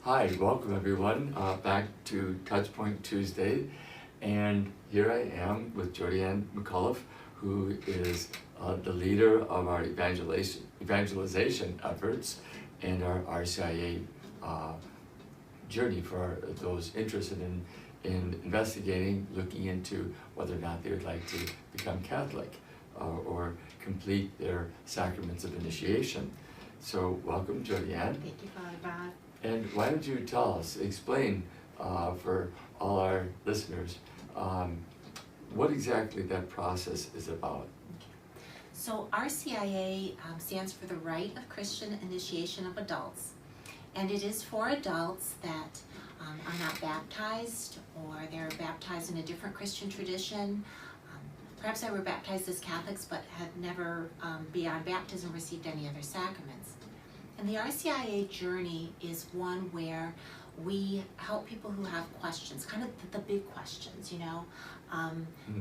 Hi, welcome everyone back to Touchpoint Tuesday, and here I am with Jodi Ann Micallef, who is the leader of our evangelization efforts and our RCIA journey for those interested in investigating, looking into whether or not they would like to become Catholic or complete their sacraments of initiation. So welcome, Jodi Ann. Thank you, Father Bob. And why don't you tell us, explain for all our listeners, what exactly that process is about? So RCIA stands for the Rite of Christian Initiation of Adults, and it is for adults that are not baptized, or they're baptized in a different Christian tradition. Perhaps they were baptized as Catholics but had never, beyond baptism, received any other sacraments. And the RCIA journey is one where we help people who have questions, kind of the big questions, you know.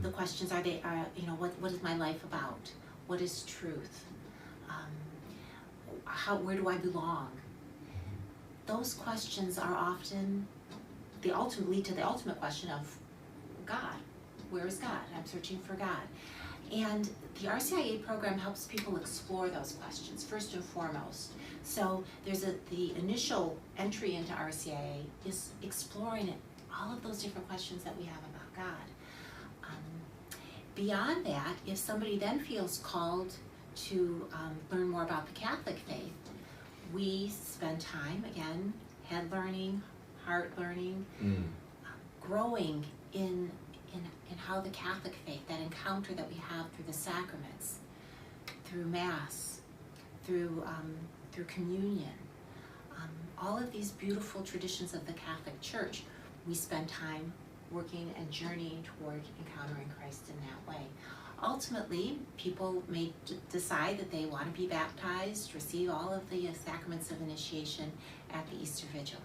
The questions are you know, what is my life about? What is truth? Where do I belong? Those questions are often lead to the ultimate question of God. Where is God? I'm searching for God. And the RCIA program helps people explore those questions, first and foremost. So there's the initial entry into RCIA is exploring all of those different questions that we have about God. Beyond that, if somebody then feels called to learn more about the Catholic faith, we spend time, again, head learning, heart learning, growing in how the Catholic faith, that encounter that we have through the sacraments, through Mass, through communion, all of these beautiful traditions of the Catholic Church, we spend time working and journeying toward encountering Christ in that way. Ultimately, people may decide that they want to be baptized, receive all of the sacraments of initiation at the Easter Vigil.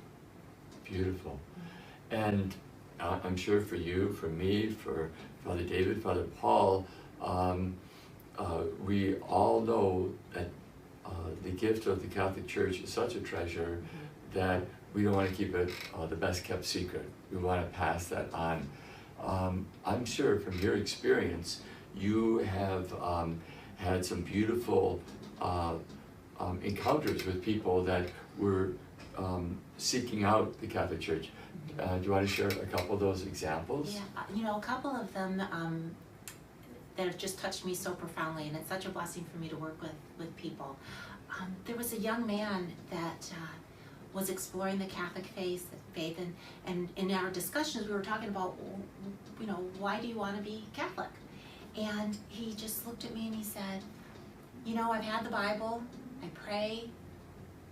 Beautiful. And I'm sure for you, for me, for Father David, Father Paul, we all know that the gift of the Catholic Church is such a treasure that we don't want to keep it the best kept secret. We want to pass that on. I'm sure from your experience, you have had some beautiful encounters with people that were seeking out the Catholic Church. Do you want to share a couple of those examples? Yeah, you know, a couple of them that have just touched me so profoundly, and it's such a blessing for me to work with people. There was a young man that was exploring the Catholic faith, and in our discussions we were talking about, you know, why do you want to be Catholic? And he just looked at me and he said, you know, I've had the Bible, I pray,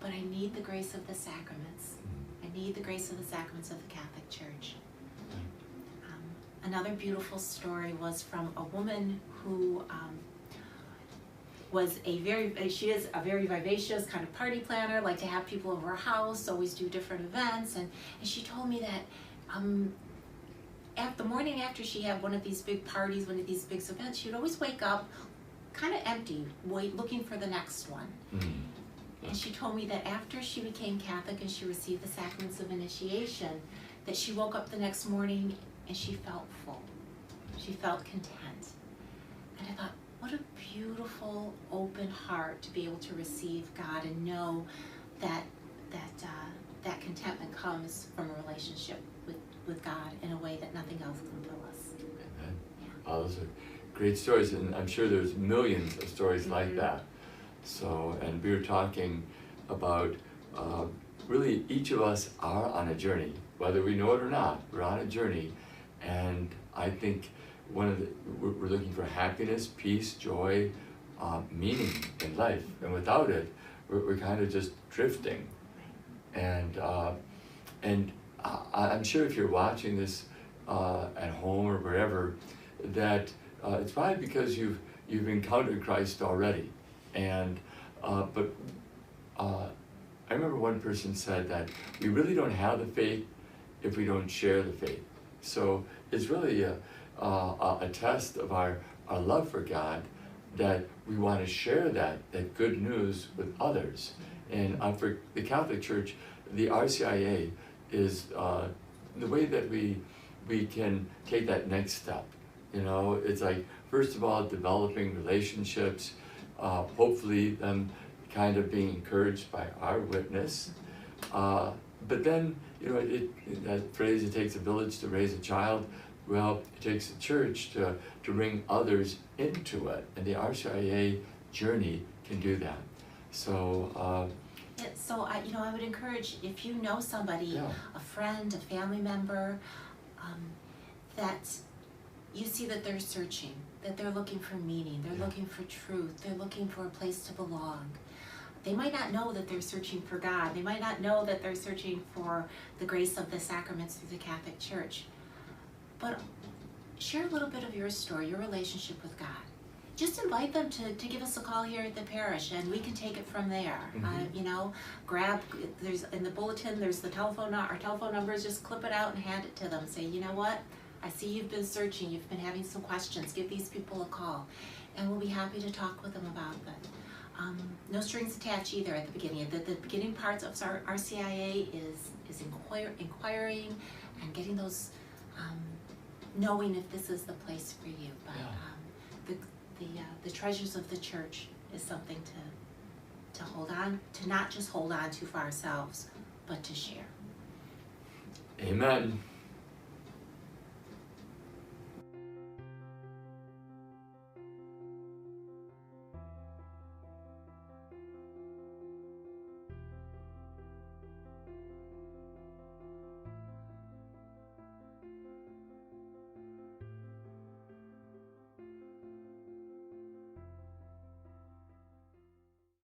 but I need the grace of the sacraments. I need the grace of the sacraments of the Catholic Church. Another beautiful story was from a woman who she is a very vivacious kind of party planner, like to have people over her house, always do different events, and she told me that the morning after she had one of these big parties, one of these big events, she would always wake up kind of empty, looking for the next one. And she told me that after she became Catholic and she received the sacraments of initiation, that she woke up the next morning and she felt full. She felt content. And I thought, what a beautiful, open heart to be able to receive God and know that that contentment comes from a relationship with God in a way that nothing else can fill us. Amen. Yeah. Oh, those are great stories, and I'm sure there's millions of stories like that. So, and we were talking about really each of us are on a journey, whether we know it or not. We're on a journey, and I think we're looking for happiness, peace, joy, meaning in life, and without it, we're kind of just drifting. And I'm sure if you're watching this at home or wherever, that it's probably because you've encountered Christ already. And but I remember one person said that we really don't have the faith if we don't share the faith. So it's really a test of our love for God, that we want to share that good news with others. And for the Catholic Church, the RCIA is the way that we can take that next step. You know, it's like, first of all, developing relationships, hopefully them kind of being encouraged by our witness. But then, you know, that phrase, it takes a village to raise a child. Well, it takes a church to bring others into it, and the RCIA journey can do that. So, So I would encourage, if you know somebody, Yeah. a friend, a family member, that you see that they're searching, that they're looking for meaning, they're Yeah. looking for truth, they're looking for a place to belong. They might not know that they're searching for God. They might not know that they're searching for the grace of the sacraments through the Catholic Church. But share a little bit of your story, your relationship with God. Just invite them to give us a call here at the parish, and we can take it from there. There's in the bulletin, there's the our telephone numbers, just clip it out and hand it to them. Say, you know what, I see you've been searching, you've been having some questions, give these people a call. And we'll be happy to talk with them about that. No strings attached either at the beginning. The beginning parts of our RCIA is inquiring and getting those, knowing if this is the place for you. But the treasures of the church is something to hold on, to not just hold on to for ourselves, but to share. Amen.